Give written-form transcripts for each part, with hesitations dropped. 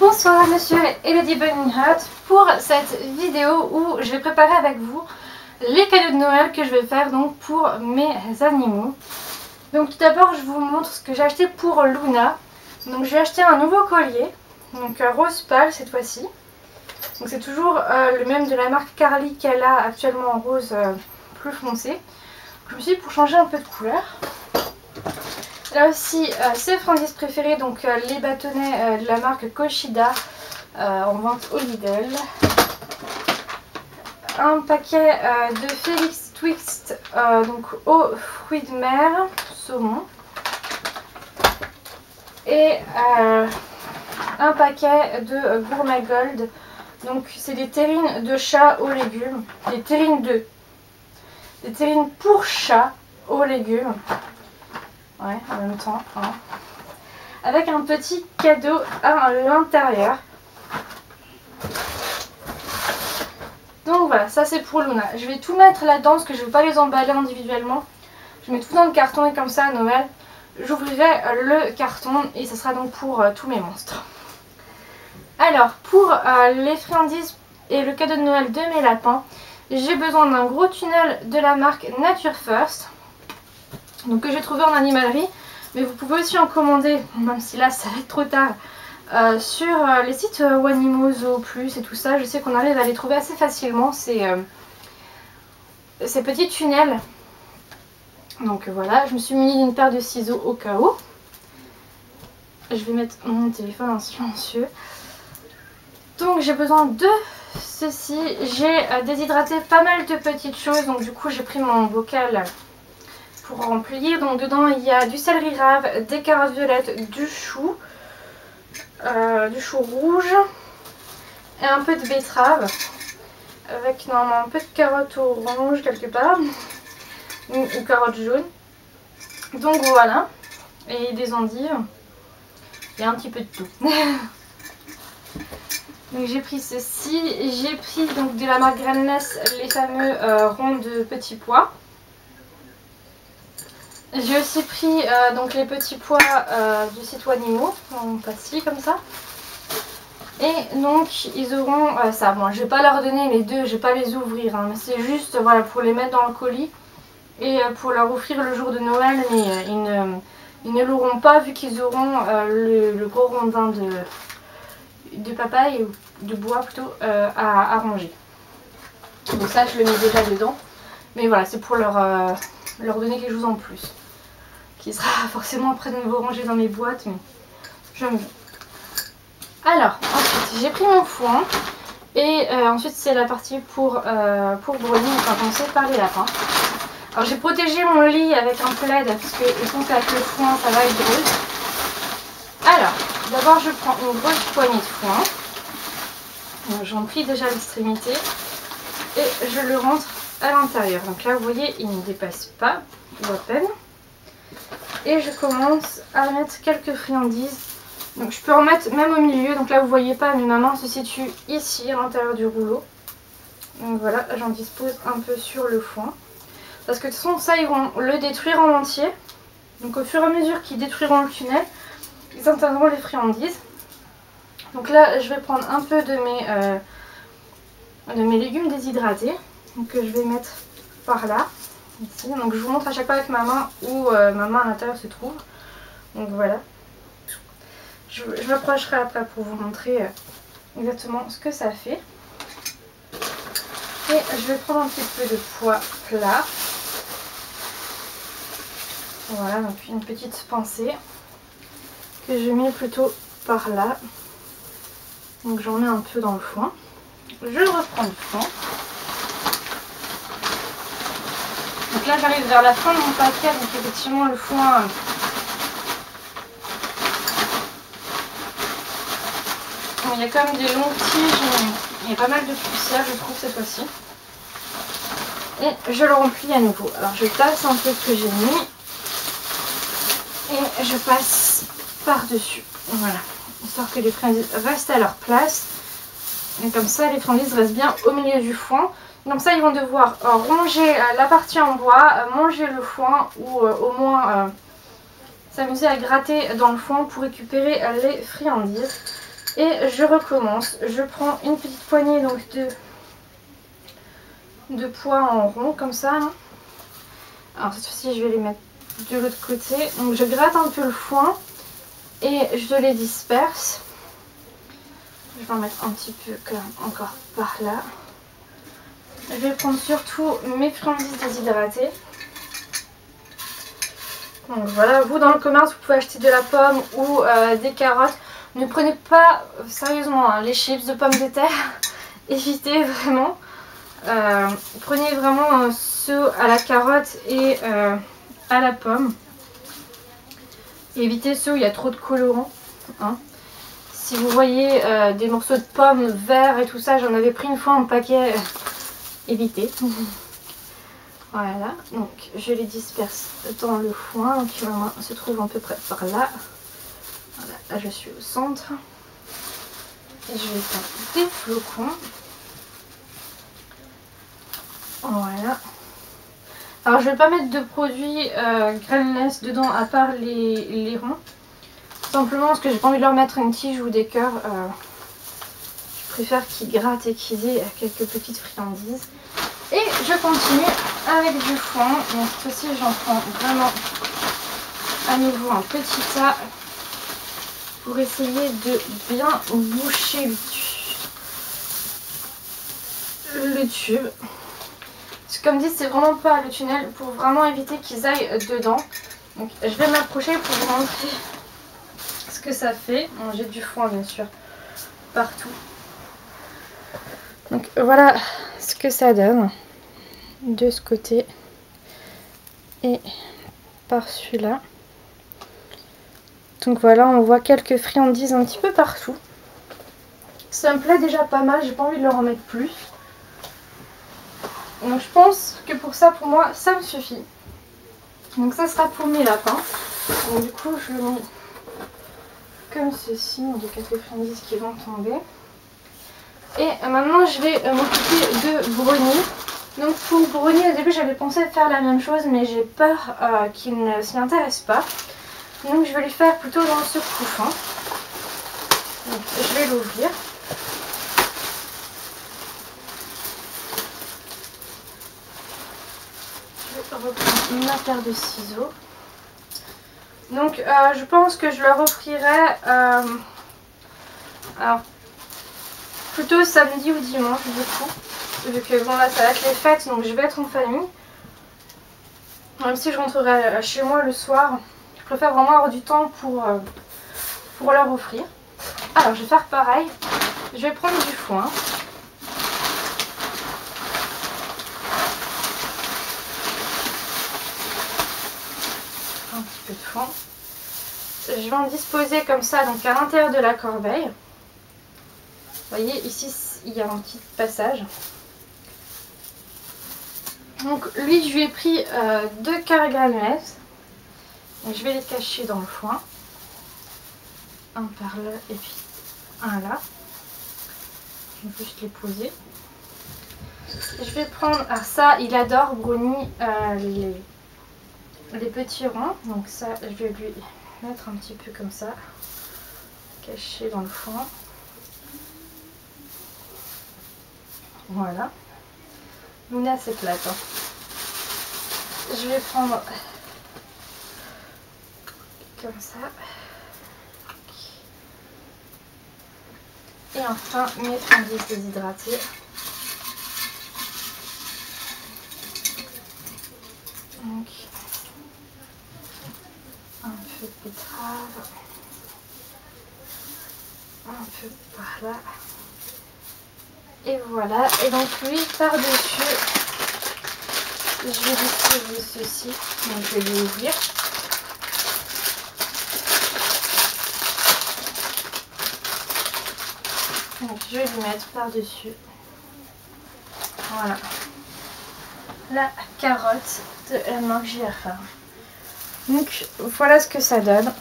Bonsoir monsieur Elodie Bunny Hut pour cette vidéo où je vais préparer avec vous les cadeaux de Noël que je vais faire donc pour mes animaux. Donc tout d'abord je vous montre ce que j'ai acheté pour Luna. Donc j'ai acheté un nouveau collier, donc rose pâle cette fois-ci. Donc c'est toujours le même de la marque Carly qu'elle a actuellement en rose plus foncé. Je me suis dit pour changer un peu de couleur. Là aussi, ses friandises préférées, donc les bâtonnets de la marque Koshida en vente au Lidl. Un paquet de Felix Twist donc aux fruits de mer, saumon. Et un paquet de Gourmet Gold. Donc c'est des terrines de chat aux légumes. Des terrines pour chat aux légumes. Ouais, en même temps. Hein. Avec un petit cadeau à l'intérieur. Donc voilà, ça c'est pour Luna. Je vais tout mettre là-dedans parce que je ne vais pas les emballer individuellement. Je mets tout dans le carton et comme ça à Noël, j'ouvrirai le carton et ce sera donc pour tous mes monstres. Alors, pour les friandises et le cadeau de Noël de mes lapins, j'ai besoin d'un gros tunnel de la marque Nature First. Donc que j'ai trouvé en animalerie, mais vous pouvez aussi en commander, même si là ça va être trop tard, sur les sites Wanimo, Zoo Plus et tout ça. Je sais qu'on arrive à les trouver assez facilement, ces petits tunnels. Donc voilà, je me suis muni d'une paire de ciseaux au cas où. Je vais mettre mon téléphone en silencieux. Donc j'ai besoin de ceci. J'ai déshydraté pas mal de petites choses, donc du coup j'ai pris mon bocal pour remplir. Donc dedans il y a du céleri rave, des carottes violettes, du chou rouge et un peu de betterave avec normalement un peu de carottes orange quelque part ou carottes jaunes. Donc voilà, et des endives et un petit peu de tout. Donc j'ai pris ceci, j'ai pris donc de la marque Grandness les fameux ronds de petits pois. J'ai aussi pris donc les petits pois du site Wanimo, en pastilles comme ça. Et donc ils auront ça. Bon, je vais pas leur donner les deux, je vais pas les ouvrir, hein, mais c'est juste voilà, pour les mettre dans le colis et pour leur offrir le jour de Noël. Mais ils ne l'auront pas vu qu'ils auront le gros rondin de papaye, ou de bois plutôt, à ranger. Donc ça je le mets déjà dedans. Mais voilà, c'est pour leur donner quelque chose en plus. Qui sera forcément après de nouveau rangé dans mes boîtes, mais j'aime bien. Alors, ensuite, j'ai pris mon foin. Et ensuite, c'est la partie pour Brony, on va commencer par les lapins. Alors, j'ai protégé mon lit avec un plaid, parce que je pense qu'avec le foin, ça va être drôle. Alors, d'abord, je prends une grosse poignée de foin. J'en plie déjà l'extrémité. Et je le rentre à l'intérieur. Donc là, vous voyez, il ne dépasse pas, ou à peine. Et je commence à mettre quelques friandises. Donc je peux en mettre même au milieu. Donc là vous voyez pas, mais ma main se situe ici à l'intérieur du rouleau. Donc voilà, j'en dispose un peu sur le foin. Parce que de toute façon ça ils vont le détruire en entier. Donc au fur et à mesure qu'ils détruiront le tunnel, ils atteindront les friandises. Donc là je vais prendre un peu de mes légumes déshydratés. Donc je vais mettre par là. Ici. Donc je vous montre à chaque fois avec ma main où ma main à l'intérieur se trouve. Donc voilà. Je m'approcherai après pour vous montrer exactement ce que ça fait. Et je vais prendre un petit peu de pois plat. Voilà, donc une petite pincée que je mets plutôt par là. Donc j'en mets un peu dans le foin. Je reprends le foin. Donc là j'arrive vers la fin de mon paquet, donc effectivement le foin il y a quand même des longues tiges, il y a pas mal de poussière je trouve cette fois-ci. Et je le remplis à nouveau. Alors je tasse un peu ce que j'ai mis et je passe par-dessus. Voilà, histoire que les friandises restent à leur place. Et comme ça les friandises restent bien au milieu du foin. Comme ça ils vont devoir ronger la partie en bois, manger le foin ou au moins s'amuser à gratter dans le foin pour récupérer les friandises. Et je recommence. Je prends une petite poignée donc de pois en rond comme ça. Là. Alors cette fois-ci je vais les mettre de l'autre côté. Donc je gratte un peu le foin et je les disperse. Je vais en mettre un petit peu encore par là. Je vais prendre surtout mes friandises déshydratées. Donc voilà, vous dans le commerce vous pouvez acheter de la pomme ou des carottes. Ne prenez pas sérieusement hein, les chips de pommes de terre. Évitez vraiment. Prenez vraiment ceux à la carotte et à la pomme. Évitez ceux où il y a trop de colorants. Hein. Si vous voyez des morceaux de pommes verts et tout ça, j'en avais pris une fois en paquet. Évitez. Voilà, donc je les disperse dans le foin. Donc ma main se trouve à peu près par là. Voilà, là je suis au centre. Et je vais faire des flocons. Voilà. Alors je vais pas mettre de produits grainless dedans à part les ronds. Simplement parce que j'ai pas envie de leur mettre une tige ou des cœurs. Je préfère qu'ils grattent et qu'ils aient quelques petites friandises. Et je continue avec du foin. Donc cette fois-ci j'en prends vraiment à nouveau un petit tas pour essayer de bien boucher le tube. Parce que comme dit c'est vraiment pas le tunnel pour vraiment éviter qu'ils aillent dedans. Donc je vais m'approcher pour vous montrer ce que ça fait. Bon, j'ai du foin bien sûr partout. Donc voilà ce que ça donne de ce côté et par celui-là. Donc voilà, on voit quelques friandises un petit peu partout. Ça me plaît déjà pas mal, j'ai pas envie de leur en mettre plus. Donc je pense que pour ça, pour moi, ça me suffit. Donc ça sera pour mes lapins. Donc du coup, je le mets comme ceci. Donc il y a quelques friandises qui vont tomber. Et maintenant, je vais m'occuper de brownie. Donc pour brownie, au début, j'avais pensé faire la même chose, mais j'ai peur qu'il ne s'y intéresse pas. Donc je vais lui faire plutôt dans ce couffin. Donc je vais l'ouvrir. Je vais reprendre ma paire de ciseaux. Donc je pense que je leur offrirai alors plutôt samedi ou dimanche du coup. Vu que bon là ça va être les fêtes donc je vais être en famille. Même si je rentrerai chez moi le soir. Je préfère vraiment avoir du temps pour leur offrir. Alors je vais faire pareil. Je vais prendre du foin. Un petit peu de foin. Je vais en disposer comme ça donc à l'intérieur de la corbeille. Vous voyez ici il y a un petit passage. Donc lui je lui ai pris 2 carrés granulés. Je vais les cacher dans le foin. Un par là et puis un là. Je vais juste les poser. Je vais prendre, alors ça il adore brownie les petits ronds. Donc ça je vais lui mettre un petit peu comme ça. Caché dans le foin. Voilà. Luna c'est plate. Hein. Je vais prendre comme ça. Et enfin mes friandises déshydratées. Donc un peu de betterave. Un peu par là. Et voilà. Et donc lui par dessus. Je vais distribuer ceci. Donc je vais l'ouvrir. Donc je vais lui mettre par dessus. Voilà. La carotte de la marque JR Farm. Donc voilà ce que ça donne.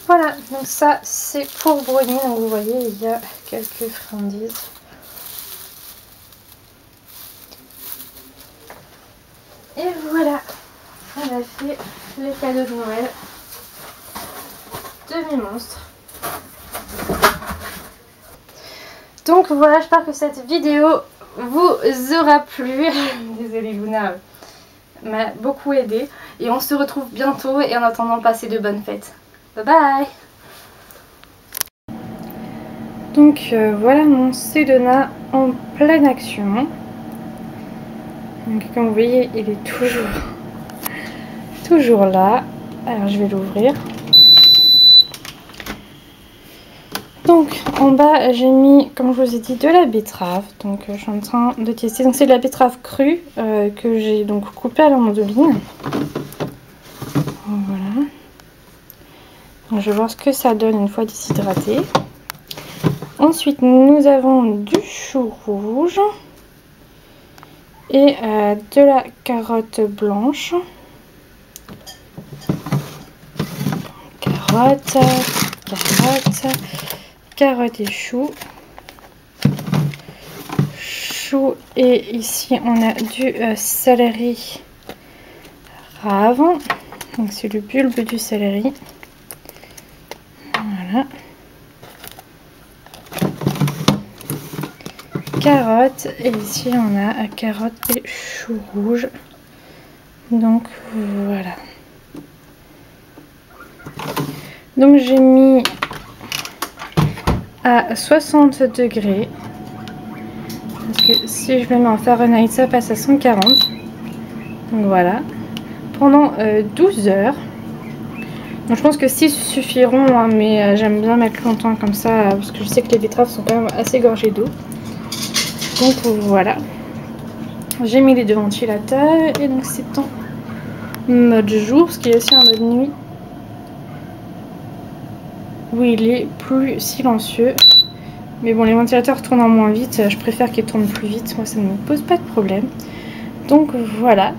Voilà, donc ça c'est pour brownie. Donc vous voyez il y a quelques friandises. Et voilà. a fait les cadeaux de Noël de mi-monstre. Donc voilà, j'espère que cette vidéo vous aura plu. Désolée Luna m'a beaucoup aidé. Et on se retrouve bientôt et en attendant, passez de bonnes fêtes. Bye bye. Donc voilà mon Sedona en pleine action. Donc comme vous voyez, il est toujours là. Alors je vais l'ouvrir. Donc en bas j'ai mis, comme je vous ai dit, de la betterave. Donc je suis en train de tester. Donc c'est de la betterave crue que j'ai donc coupée à la mandoline. Voilà. Donc, je vais voir ce que ça donne une fois déshydraté. Ensuite nous avons du chou rouge et de la carotte blanche. Carotte et chou. Et ici on a du céleri rave. Donc c'est le bulbe du céleri. Voilà. Carotte et ici on a carotte et chou rouge. Donc voilà. Donc j'ai mis à 60 degrés. Parce que si je le mets en Fahrenheit, ça passe à 140. Donc voilà. Pendant 12 heures. Donc je pense que 6 suffiront, hein, mais j'aime bien mettre longtemps comme ça. Parce que je sais que les betteraves sont quand même assez gorgées d'eau. Donc voilà. J'ai mis les deux ventilateurs. Et donc c'est en mode jour. Parce qu'il y a aussi un mode nuit. Où il est plus silencieux. Mais bon, les ventilateurs tournent moins vite, je préfère qu'ils tournent plus vite, moi ça ne me pose pas de problème. Donc voilà,